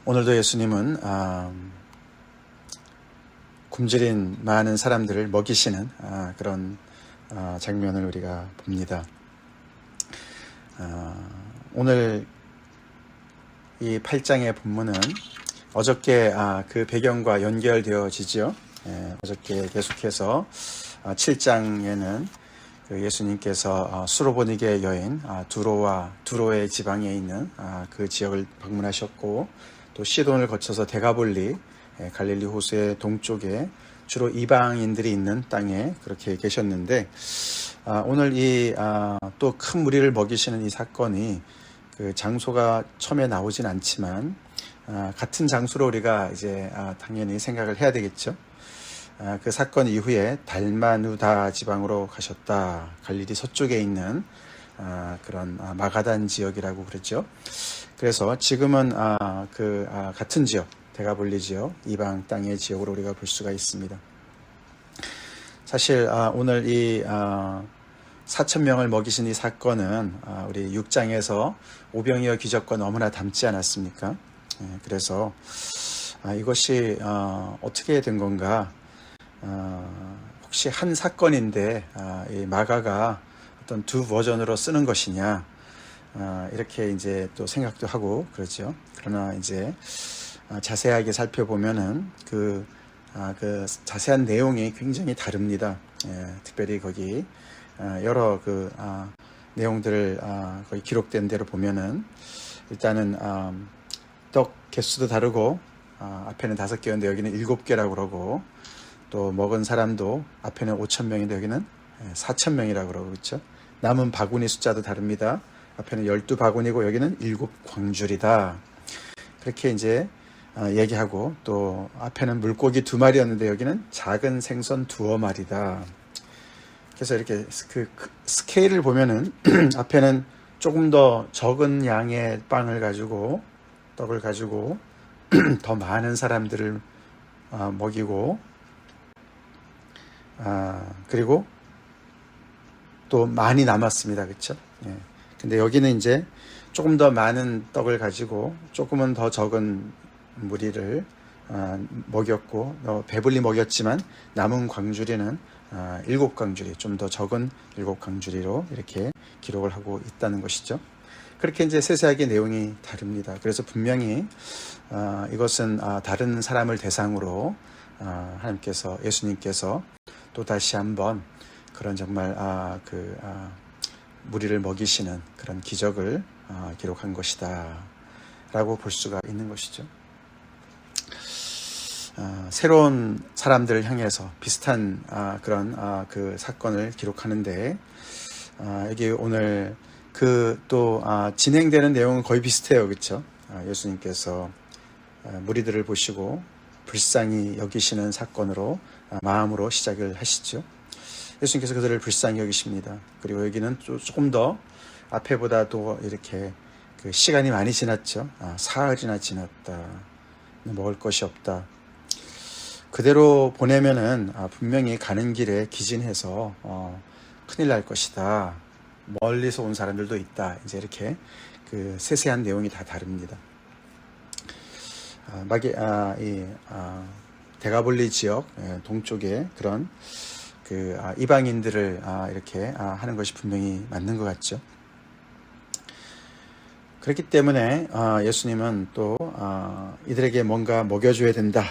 오늘도 예수님은 굶주린 많은 사람들을 먹이시는 그런 장면을 우리가 봅니다. 오늘 이 8장의 본문은 어저께 그 배경과 연결되어지죠. 어저께 계속해서 7장에는 예수님께서 수로보니게 여인 두로의 지방에 있는 그 지역을 방문하셨고, 또 시돈을 거쳐서 데가볼리 갈릴리 호수의 동쪽에 주로 이방인들이 있는 땅에 그렇게 계셨는데, 오늘 이 또 큰 무리를 먹이시는 이 사건이 그 장소가 처음에 나오진 않지만 같은 장소로 우리가 이제 당연히 생각을 해야 되겠죠. 그 사건 이후에 달마누다 지방으로 가셨다. 갈릴리 서쪽에 있는 그런 마가단 지역이라고 그랬죠. 그래서 지금은 같은 지역, 데가볼리 지역, 이방 땅의 지역으로 우리가 볼 수가 있습니다. 사실 오늘 이 4,000명을 먹이신 이 사건은 우리 6장에서 오병이어 기적과 너무나 닮지 않았습니까? 그래서 이것이 어떻게 된 건가? 혹시 한 사건인데 이 마가가 어떤 두 버전으로 쓰는 것이냐, 이렇게 이제 또 생각도 하고 그렇죠. 그러나 이제 자세하게 살펴보면은 그 자세한 내용이 굉장히 다릅니다. 특별히 거기 여러 내용들을 거기 기록된 대로 보면은 일단은 떡 개수도 다르고, 앞에는 5개였는데 여기는 7개라고 그러고, 또 먹은 사람도 앞에는 5,000명인데 여기는 4,000명이라고 그러고, 그렇죠? 남은 바구니 숫자도 다릅니다. 앞에는 12바구니고 여기는 7광줄이다. 그렇게 이제 얘기하고, 또 앞에는 물고기 2마리였는데 여기는 작은 생선 2마리다. 그래서 이렇게 그 스케일을 보면은 앞에는 조금 더 적은 양의 떡을 가지고 더 많은 사람들을 먹이고, 그리고 또 많이 남았습니다. 그렇죠? 근데 여기는 이제 조금 더 많은 떡을 가지고 조금은 더 적은 무리를 먹였고, 배불리 먹였지만 남은 광주리는 7광주리, 좀 더 적은 7광주리로 이렇게 기록을 하고 있다는 것이죠. 그렇게 이제 세세하게 내용이 다릅니다. 그래서 분명히 이것은 다른 사람을 대상으로 예수님께서 또 다시 한번 그런 정말 무리를 먹이시는 그런 기적을 기록한 것이다 라고 볼 수가 있는 것이죠. 새로운 사람들을 향해서 비슷한 그런 그 사건을 기록하는데, 여기 오늘 또 진행되는 내용은 거의 비슷해요. 그렇죠? 예수님께서 무리들을 보시고 불쌍히 여기시는 사건으로 마음으로 시작을 하시죠. 예수님께서 그들을 불쌍히 여기십니다. 그리고 여기는 조금 더 앞에보다도 이렇게 시간이 많이 지났죠. 사흘이나 지났다. 먹을 것이 없다. 그대로 보내면은 분명히 가는 길에 기진해서 큰일 날 것이다. 멀리서 온 사람들도 있다. 이제 이렇게 그 세세한 내용이 다 다릅니다. 데가볼리 지역 동쪽에 그런 이방인들을 이렇게 하는 것이 분명히 맞는 것 같죠. 그렇기 때문에 예수님은 또 이들에게 뭔가 먹여줘야 된다.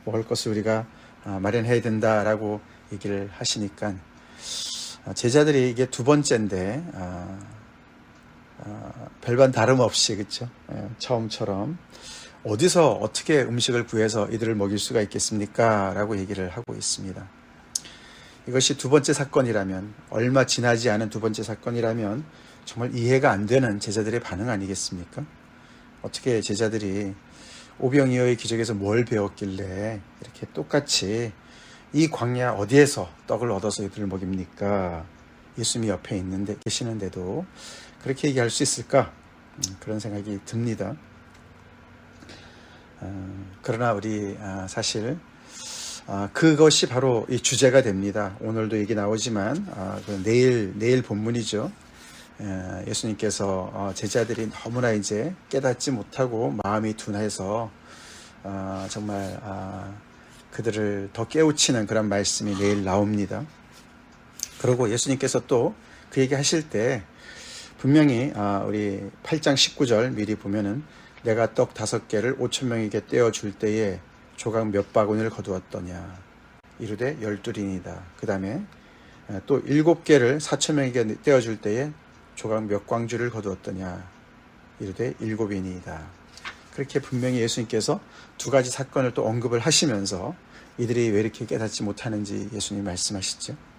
먹을 것을 우리가 마련해야 된다라고 얘기를 하시니까, 제자들이 이게 두 번째인데 별반 다름없이, 그렇죠? 처음처럼 어디서 어떻게 음식을 구해서 이들을 먹일 수가 있겠습니까? 라고 얘기를 하고 있습니다. 이것이 두 번째 사건이라면, 얼마 지나지 않은 두 번째 사건이라면 정말 이해가 안 되는 제자들의 반응 아니겠습니까? 어떻게 제자들이 오병이어의 기적에서 뭘 배웠길래 이렇게 똑같이 이 광야 어디에서 떡을 얻어서 이들을 먹입니까? 예수님이 옆에 계시는데도 그렇게 얘기할 수 있을까? 그런 생각이 듭니다. 그러나 우리 사실 그것이 바로 이 주제가 됩니다. 오늘도 얘기 나오지만 내일 본문이죠. 예수님께서 제자들이 너무나 이제 깨닫지 못하고 마음이 둔해서 정말 그들을 더 깨우치는 그런 말씀이 내일 나옵니다. 그리고 예수님께서 또 그 얘기 하실 때 분명히 우리 8장 19절 미리 보면은 내가 떡 5개를 5,000명에게 떼어줄 때에 조각 몇 바구니를 거두었더냐 이르되 12린이다. 그 다음에 또 7개를 4,000명에게 떼어줄 때에 조각 몇 광주를 거두었더냐 이르되 7인이다. 그렇게 분명히 예수님께서 두 가지 사건을 또 언급을 하시면서 이들이 왜 이렇게 깨닫지 못하는지 예수님 말씀하시죠.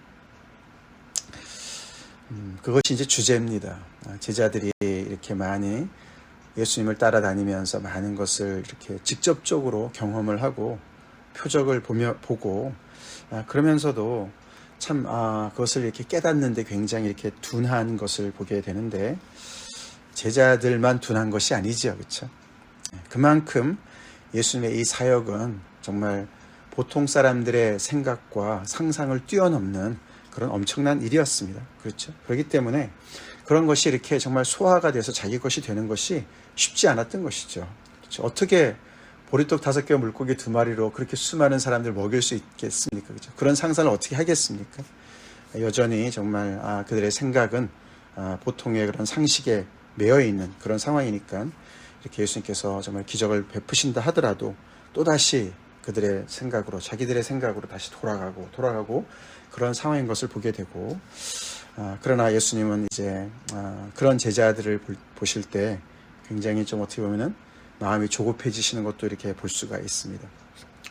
그것이 이제 주제입니다. 제자들이 이렇게 많이 예수님을 따라다니면서 많은 것을 이렇게 직접적으로 경험을 하고 표적을 보고 그러면서도 참 그것을 이렇게 깨닫는데 굉장히 이렇게 둔한 것을 보게 되는데 제자들만 둔한 것이 아니지요, 그렇죠? 그만큼 예수님의 이 사역은 정말 보통 사람들의 생각과 상상을 뛰어넘는 그런 엄청난 일이었습니다. 그렇죠? 그렇기 때문에 그런 것이 이렇게 정말 소화가 돼서 자기 것이 되는 것이 쉽지 않았던 것이죠. 그렇죠? 어떻게 보리떡 5개와 물고기 2마리로 그렇게 수많은 사람들 먹일 수 있겠습니까? 그렇죠? 그런 상상을 어떻게 하겠습니까? 여전히 정말 그들의 생각은 보통의 그런 상식에 매여 있는 그런 상황이니까 이렇게 예수님께서 정말 기적을 베푸신다 하더라도 또다시 그들의 생각으로 자기들의 생각으로 다시 돌아가고 그런 상황인 것을 보게 되고 그러나 예수님은 이제 그런 제자들을 보실 때 굉장히 좀 어떻게 보면은 마음이 조급해지시는 것도 이렇게 볼 수가 있습니다.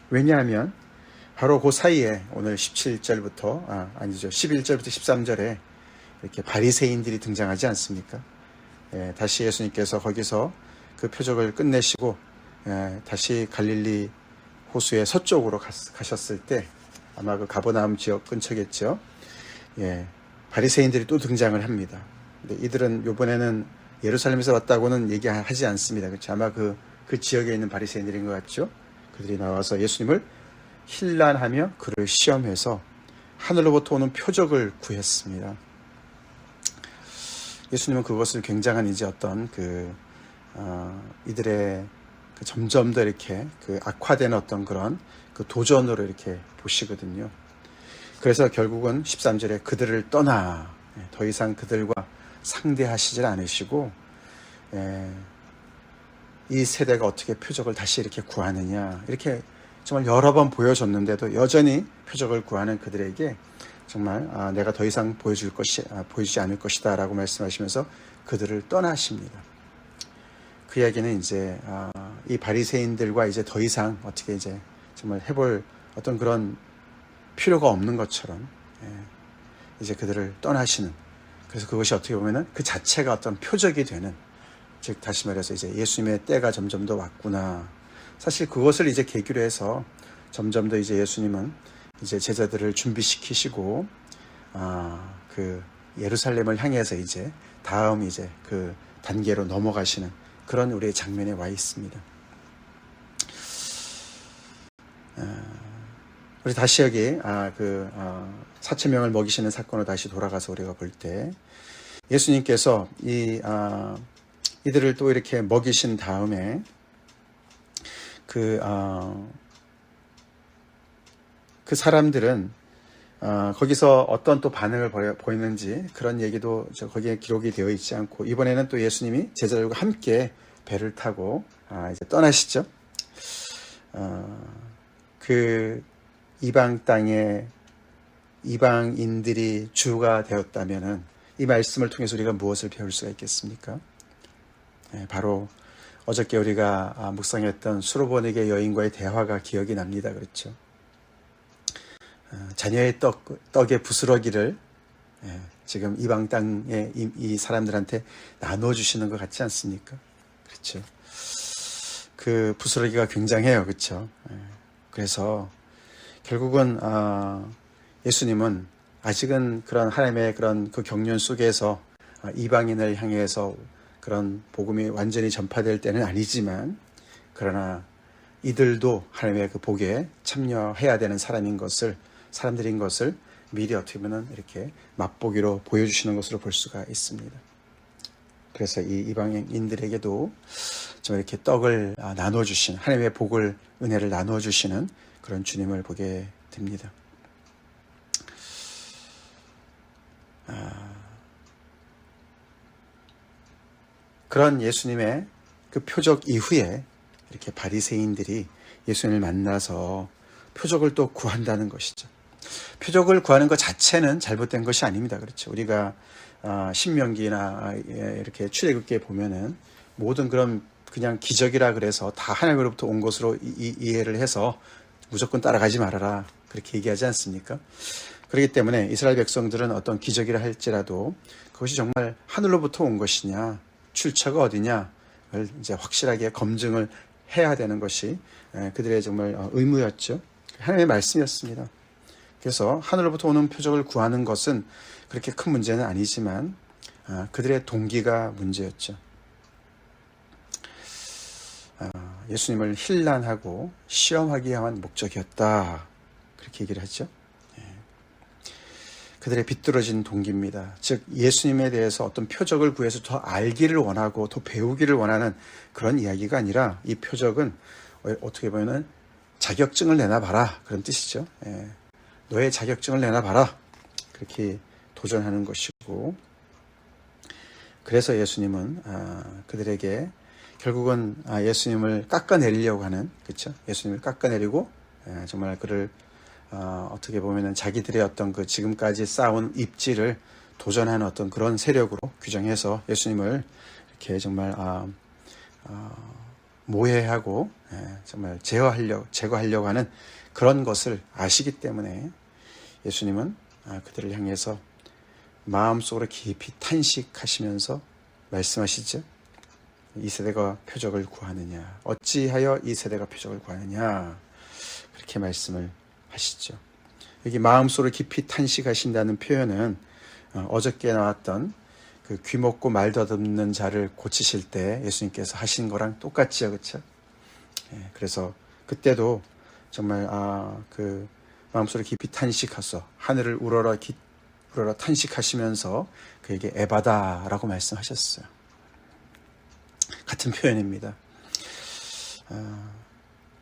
왜냐하면 바로 그 사이에 오늘 11절부터 13절에 이렇게 바리새인들이 등장하지 않습니까? 다시 예수님께서 거기서 그 표적을 끝내시고 다시 갈릴리 호수의 서쪽으로 가셨을 때 아마 그 가버나움 지역 근처겠죠. 바리새인들이 또 등장을 합니다. 근데 이들은 이번에는 예루살렘에서 왔다고는 얘기하지 않습니다. 그렇죠? 아마 그 지역에 있는 바리새인들인 것 같죠. 그들이 나와서 예수님을 힐난하며 그를 시험해서 하늘로부터 오는 표적을 구했습니다. 예수님은 그것을 굉장한 이제 어떤 이들의 점점 더 이렇게 악화된 어떤 그런 도전으로 이렇게 보시거든요. 그래서 결국은 13절에 그들을 떠나 더 이상 그들과 상대하시질 않으시고 이 세대가 어떻게 표적을 다시 이렇게 구하느냐 이렇게 정말 여러 번 보여줬는데도 여전히 표적을 구하는 그들에게 정말 내가 더 이상 보여주지 않을 것이다 라고 말씀하시면서 그들을 떠나십니다. 그 이야기는 이제 이 바리새인들과 이제 더 이상 어떻게 이제 정말 해볼 어떤 그런 필요가 없는 것처럼 이제 그들을 떠나시는, 그래서 그것이 어떻게 보면은 그 자체가 어떤 표적이 되는, 즉 다시 말해서 이제 예수님의 때가 점점 더 왔구나. 사실 그것을 이제 계기로 해서 점점 더 이제 예수님은 이제 제자들을 준비시키시고 그 예루살렘을 향해서 이제 다음 이제 그 단계로 넘어가시는 그런 우리의 장면에 와 있습니다. 우리 다시 여기 4,000명을 먹이시는 사건으로 다시 돌아가서 우리가 볼 때 예수님께서 이들을 또 이렇게 먹이신 다음에 그 사람들은 거기서 어떤 또 반응을 보이는지 그런 얘기도 거기에 기록이 되어 있지 않고, 이번에는 또 예수님이 제자들과 함께 배를 타고 이제 떠나시죠. 그 이방 땅에 이방인들이 주가 되었다면은 이 말씀을 통해서 우리가 무엇을 배울 수가 있겠습니까? 바로 어저께 우리가 묵상했던 수로보니게 여인과의 대화가 기억이 납니다. 그렇죠? 자녀의 떡의 부스러기를 지금 이방 땅에 이 사람들한테 나눠주시는 것 같지 않습니까? 그렇죠? 그 부스러기가 굉장해요. 그렇죠? 그래서 결국은 예수님은 아직은 그런 하나님의 그런 그 경륜 속에서 이방인을 향해서 그런 복음이 완전히 전파될 때는 아니지만, 그러나 이들도 하나님의 그 복에 참여해야 되는 사람들인 것을 미리 어떻게 보면 이렇게 맛보기로 보여주시는 것으로 볼 수가 있습니다. 그래서 이 이방인들에게도 좀 이렇게 떡을 나눠주신, 하나님의 복을, 은혜를 나눠주시는 그런 주님을 보게 됩니다. 그런 예수님의 그 표적 이후에 이렇게 바리새인들이 예수님을 만나서 표적을 또 구한다는 것이죠. 표적을 구하는 것 자체는 잘못된 것이 아닙니다. 그렇죠. 우리가 신명기나 이렇게 출애굽기에 보면은 모든 그런 그냥 기적이라 그래서 다 하나님으로부터 온 것으로 이해를 해서 무조건 따라가지 말아라, 그렇게 얘기하지 않습니까? 그렇기 때문에 이스라엘 백성들은 어떤 기적이라 할지라도 그것이 정말 하늘로부터 온 것이냐, 출처가 어디냐를 이제 확실하게 검증을 해야 되는 것이 그들의 정말 의무였죠. 하나님의 말씀이었습니다. 그래서 하늘로부터 오는 표적을 구하는 것은 그렇게 큰 문제는 아니지만 그들의 동기가 문제였죠. 예수님을 힐난하고 시험하기 위한 목적이었다, 그렇게 얘기를 하죠. 그들의 비뚤어진 동기입니다. 즉 예수님에 대해서 어떤 표적을 구해서 더 알기를 원하고 더 배우기를 원하는 그런 이야기가 아니라, 이 표적은 어떻게 보면 자격증을 내놔봐라, 그런 뜻이죠. 너의 자격증을 내놔봐라, 그렇게 도전하는 것이고, 그래서 예수님은 그들에게 결국은 예수님을 깎아내리려고 하는, 그렇죠? 예수님을 깎아내리고 정말 그를 어떻게 보면은 자기들의 어떤 그 지금까지 쌓아온 입지를 도전하는 어떤 그런 세력으로 규정해서 예수님을 이렇게 정말 모해하고 정말 제거하려고 하는 그런 것을 아시기 때문에 예수님은 그들을 향해서 마음속으로 깊이 탄식하시면서 말씀하시죠. 이 세대가 표적을 구하느냐, 어찌하여 이 세대가 표적을 구하느냐, 그렇게 말씀을 하시죠. 여기 마음속으로 깊이 탄식하신다는 표현은 어저께 나왔던 그 귀먹고 말 더듬는 자를 고치실 때 예수님께서 하신 거랑 똑같죠, 그렇죠? 그래서 그때도 정말 그 마음속으로 깊이 탄식하소, 하늘을 우러러 탄식하시면서 그에게 에바다라고 말씀하셨어요. 같은 표현입니다.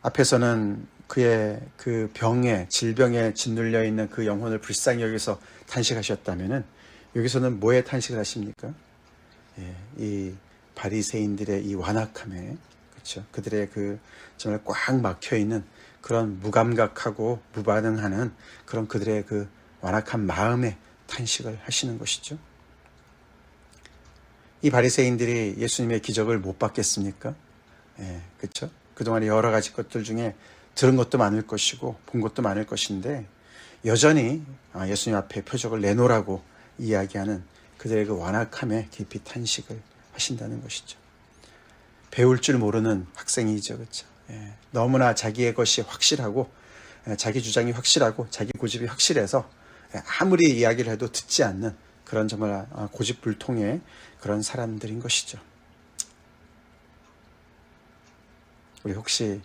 앞에서는 그의 그 질병에 짓눌려 있는 그 영혼을 불쌍히 여기서 탄식하셨다면은, 여기서는 뭐에 탄식을 하십니까? 이 바리새인들의 이 완악함에, 그렇죠? 그들의 그 정말 꽉 막혀 있는 그런 무감각하고 무반응하는 그런 그들의 그 완악한 마음에 탄식을 하시는 것이죠. 이 바리새인들이 예수님의 기적을 못 받겠습니까? 그렇죠? 그동안에 여러 가지 것들 중에 들은 것도 많을 것이고 본 것도 많을 것인데, 여전히 예수님 앞에 표적을 내놓으라고 이야기하는 그들의 그 완악함에 깊이 탄식을 하신다는 것이죠. 배울 줄 모르는 학생이죠, 그렇죠? 너무나 자기의 것이 확실하고 자기 주장이 확실하고 자기 고집이 확실해서 아무리 이야기를 해도 듣지 않는 그런 정말 고집불통의 그런 사람들인 것이죠. 우리 혹시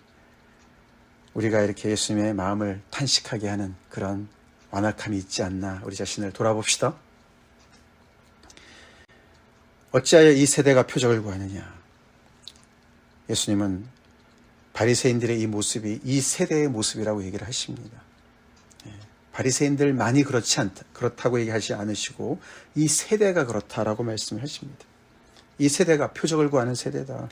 우리가 이렇게 예수님의 마음을 탄식하게 하는 그런 완악함이 있지 않나, 우리 자신을 돌아봅시다. 어찌하여 이 세대가 표적을 구하느냐. 예수님은 바리새인들의 이 모습이 이 세대의 모습이라고 얘기를 하십니다. 바리새인들만이 그렇다고 얘기하지 않으시고 이 세대가 그렇다라고 말씀을 하십니다. 이 세대가 표적을 구하는 세대다.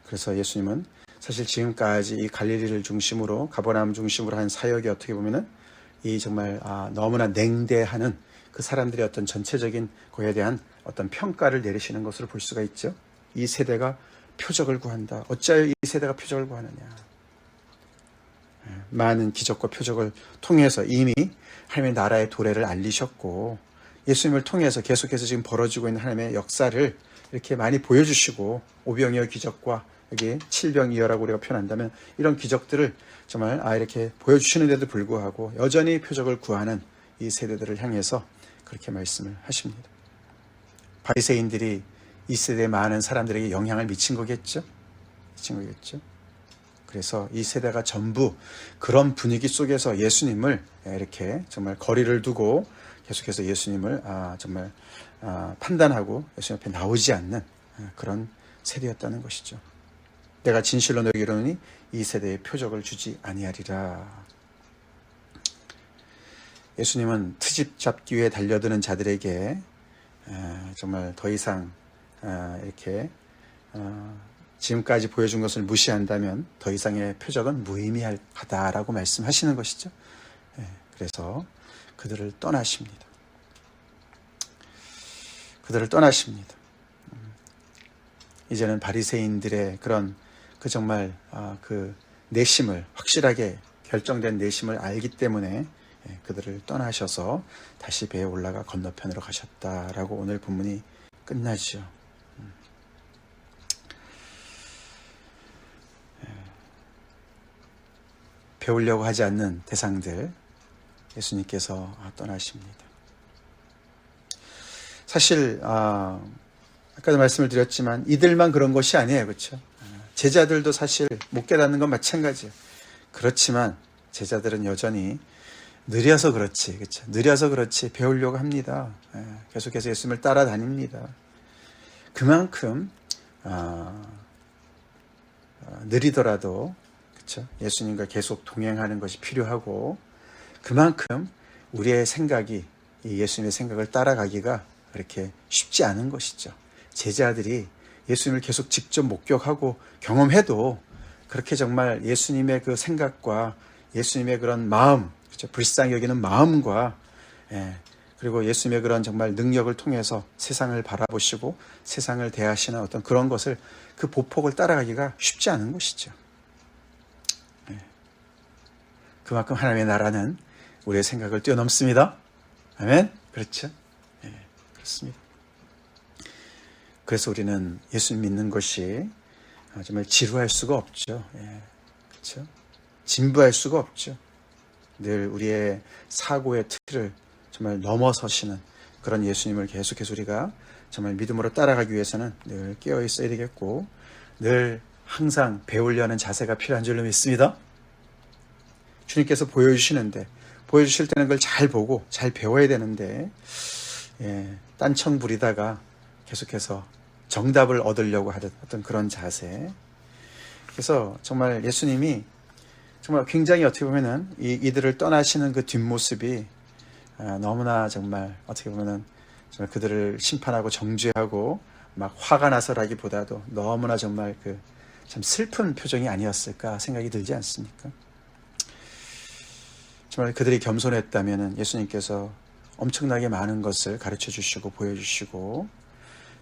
그래서 예수님은 사실 지금까지 이 갈릴리를 중심으로, 가버나움 중심으로 한 사역이 어떻게 보면은 이 정말 너무나 냉대하는 그 사람들의 어떤 전체적인 거에 대한 어떤 평가를 내리시는 것으로 볼 수가 있죠. 이 세대가 표적을 구한다. 어찌하여 이 세대가 표적을 구하느냐. 많은 기적과 표적을 통해서 이미 하나님의 나라의 도래를 알리셨고, 예수님을 통해서 계속해서 지금 벌어지고 있는 하나님의 역사를 이렇게 많이 보여주시고, 오병이어 기적과 여기 칠병이어라고 우리가 표현한다면 이런 기적들을 정말 이렇게 보여주시는데도 불구하고 여전히 표적을 구하는 이 세대들을 향해서 그렇게 말씀을 하십니다. 바리새인들이 이 세대의 많은 사람들에게 영향을 미친 거겠죠? 그래서 이 세대가 전부 그런 분위기 속에서 예수님을 이렇게 정말 거리를 두고 계속해서 예수님을 정말 판단하고 예수님 앞에 나오지 않는 그런 세대였다는 것이죠. 내가 진실로 너에게 이르노니 이 세대에 표적을 주지 아니하리라. 예수님은 트집 잡기 위해 달려드는 자들에게 정말 더 이상 이렇게 지금까지 보여준 것을 무시한다면 더 이상의 표적은 무의미하다라고 말씀하시는 것이죠. 그래서 그들을 떠나십니다. 그들을 떠나십니다. 이제는 바리새인들의 그런 그 정말 그 내심을 확실하게 결정된 내심을 알기 때문에 그들을 떠나셔서 다시 배에 올라가 건너편으로 가셨다라고 오늘 본문이 끝나죠. 배우려고 하지 않는 대상들 예수님께서 떠나십니다. 사실 아까도 말씀을 드렸지만 이들만 그런 것이 아니에요. 그렇죠? 제자들도 사실 못 깨닫는 건 마찬가지예요. 그렇지만 제자들은 여전히 느려서 그렇지, 그렇죠? 느려서 그렇지 배우려고 합니다. 계속해서 예수님을 따라다닙니다. 그만큼 느리더라도 그렇죠? 예수님과 계속 동행하는 것이 필요하고 그만큼 우리의 생각이 이 예수님의 생각을 따라가기가 그렇게 쉽지 않은 것이죠. 제자들이 예수님을 계속 직접 목격하고 경험해도 그렇게 정말 예수님의 그 생각과 예수님의 그런 마음, 그렇죠? 불쌍히 여기는 마음과 그리고 예수님의 그런 정말 능력을 통해서 세상을 바라보시고 세상을 대하시는 어떤 그런 것을 그 보폭을 따라가기가 쉽지 않은 것이죠. 그만큼 하나님의 나라는 우리의 생각을 뛰어넘습니다. 아멘? 그렇죠? 그렇습니다. 그래서 우리는 예수님 믿는 것이 정말 지루할 수가 없죠. 그렇죠? 진부할 수가 없죠. 늘 우리의 사고의 틀을 정말 넘어서시는 그런 예수님을 계속해서 우리가 정말 믿음으로 따라가기 위해서는 늘 깨어 있어야 되겠고 늘 항상 배우려는 자세가 필요한 줄로 믿습니다. 주님께서 보여주시는데 보여주실 때는 그걸 잘 보고 잘 배워야 되는데 딴청 부리다가 계속해서 정답을 얻으려고 하던 어떤 그런 자세. 그래서 정말 예수님이 정말 굉장히 어떻게 보면은 이들을 떠나시는 그 뒷모습이 너무나 정말 어떻게 보면은 정말 그들을 심판하고 정죄하고 막 화가 나서라기보다도 너무나 정말 그 참 슬픈 표정이 아니었을까 생각이 들지 않습니까? 정말 그들이 겸손했다면은 예수님께서 엄청나게 많은 것을 가르쳐 주시고 보여주시고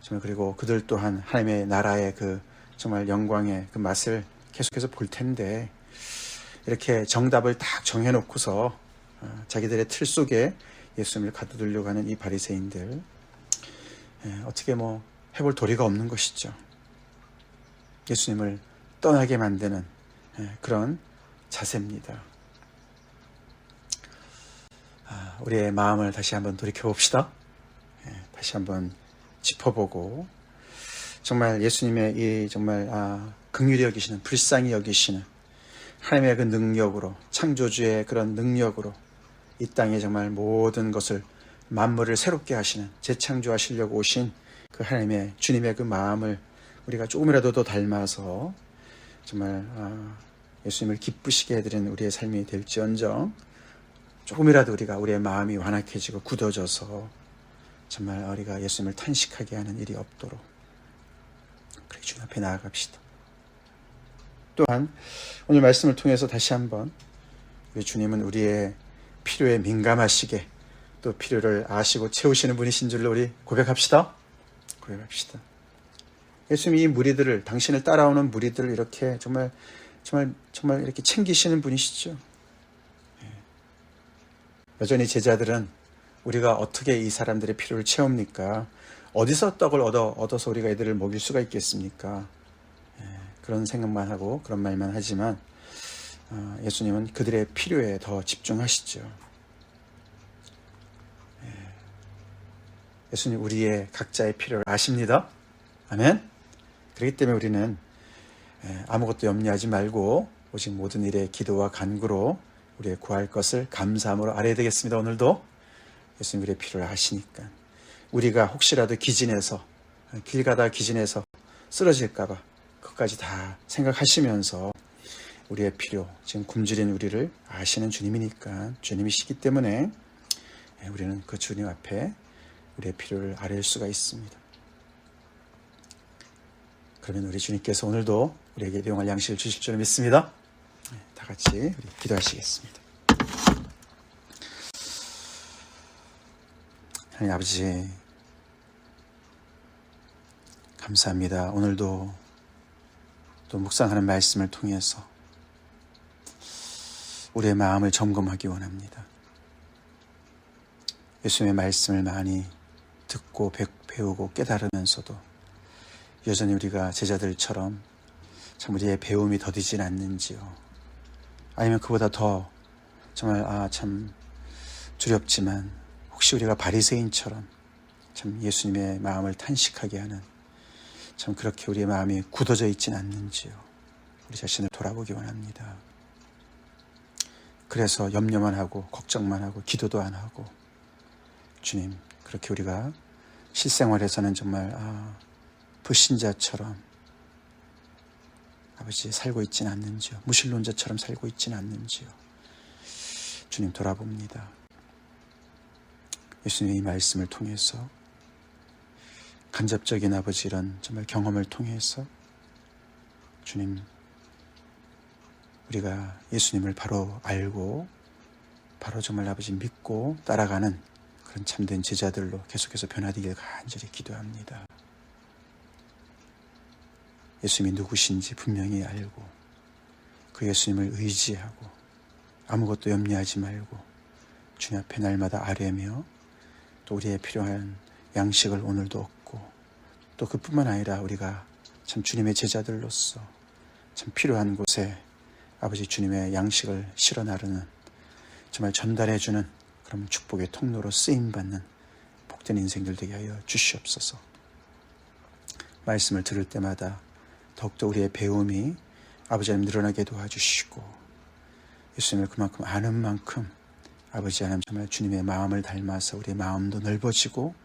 정말 그리고 그들 또한 하나님의 나라의 그 정말 영광의 그 맛을 계속해서 볼 텐데 이렇게 정답을 딱 정해놓고서 자기들의 틀 속에 예수님을 가두려고 하는 이 바리새인들 어떻게 뭐 해볼 도리가 없는 것이죠. 예수님을 떠나게 만드는 그런 자세입니다. 우리의 마음을 다시 한번 돌이켜봅시다. 다시 한번 짚어보고 정말 예수님의 이 정말 긍휼히 여기시는 불쌍히 여기시는 하나님의 그 능력으로 창조주의 그런 능력으로 이 땅에 정말 모든 것을 만물을 새롭게 하시는 재창조하시려고 오신 그 하나님의 주님의 그 마음을 우리가 조금이라도 더 닮아서 정말 예수님을 기쁘시게 해드리는 우리의 삶이 될지언정 조금이라도 우리의 마음이 완악해지고 굳어져서 정말 우리가 예수님을 탄식하게 하는 일이 없도록 그렇게 주님 앞에 나아갑시다. 또한 오늘 말씀을 통해서 다시 한번 우리 주님은 우리의 필요에 민감하시게 또 필요를 아시고 채우시는 분이신 줄로 우리 고백합시다. 고백합시다. 예수님이 이 무리들을 당신을 따라오는 무리들을 이렇게 정말 이렇게 챙기시는 분이시죠. 여전히 제자들은 우리가 어떻게 이 사람들의 필요를 채웁니까? 어디서 떡을 얻어서 우리가 애들을 먹일 수가 있겠습니까? 그런 생각만 하고 그런 말만 하지만 예수님은 그들의 필요에 더 집중하시죠. 예수님 우리의 각자의 필요를 아십니다. 아멘. 그렇기 때문에 우리는 아무것도 염려하지 말고 오직 모든 일에 기도와 간구로 우리의 구할 것을 감사함으로 아뢰야 되겠습니다. 오늘도 예수님 우리의 필요를 아시니까 우리가 혹시라도 길 가다 기진해서 쓰러질까봐 그것까지 다 생각하시면서 우리의 필요, 지금 굶주린 우리를 아시는 주님이니까, 주님이시기 때문에 우리는 그 주님 앞에 우리의 필요를 아뢰을 수가 있습니다. 그러면 우리 주님께서 오늘도 우리에게 일용할 양식을 주실 줄 믿습니다. 다 같이 우리 기도하시겠습니다. 하나님 아버지, 감사합니다. 오늘도 또 묵상하는 말씀을 통해서 우리의 마음을 점검하기 원합니다. 예수님의 말씀을 많이 듣고 배우고 깨달으면서도 여전히 우리가 제자들처럼 참 우리의 배움이 더디진 않는지요. 아니면 그보다 더 정말 참 두렵지만 혹시 우리가 바리새인처럼 참 예수님의 마음을 탄식하게 하는 참 그렇게 우리의 마음이 굳어져 있진 않는지요. 우리 자신을 돌아보기 원합니다. 그래서 염려만 하고 걱정만 하고 기도도 안 하고 주님, 그렇게 우리가 실생활에서는 정말 불신자처럼 아버지 살고 있진 않는지요. 무신론자처럼 살고 있진 않는지요. 주님 돌아봅니다. 예수님의 이 말씀을 통해서 간접적인 아버지 이런 정말 경험을 통해서 주님, 우리가 예수님을 바로 알고 바로 정말 아버지 믿고 따라가는 그런 참된 제자들로 계속해서 변화되길 간절히 기도합니다. 예수님이 누구신지 분명히 알고 그 예수님을 의지하고 아무것도 염려하지 말고 주님 앞에 날마다 아뢰며 또 우리의 필요한 양식을 오늘도 얻고 또 그뿐만 아니라 우리가 참 주님의 제자들로서 참 필요한 곳에 아버지 주님의 양식을 실어 나르는 정말 전달해주는 그런 축복의 통로로 쓰임받는 복된 인생들 되게 하여 주시옵소서. 말씀을 들을 때마다 더욱더 우리의 배움이 아버지 하나님 늘어나게 도와주시고 예수님을 그만큼 아는 만큼 아버지 하나님 정말 주님의 마음을 닮아서 우리의 마음도 넓어지고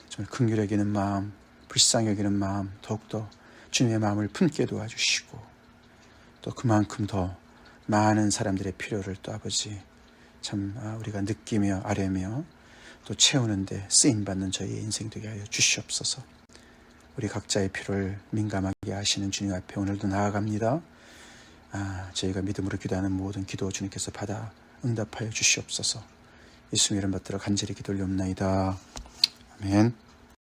정말 긍휼히 여기는 마음, 불쌍히 여기는 마음 더욱더 주님의 마음을 품게 도와주시고 또 그만큼 더 많은 사람들의 필요를 또 아버지 참 우리가 느끼며 아뢰며 또 채우는데 쓰임받는 저희의 인생 되게 하여 주시옵소서. 우리 각자의 필요를 민감하게 하시는 주님 앞에 오늘도 나아갑니다. 저희가 믿음으로 기도하는 모든 기도 주님께서 받아 응답하여 주시옵소서. 예수님 이름 받들어 간절히 기도 올리옵나이다. 아멘.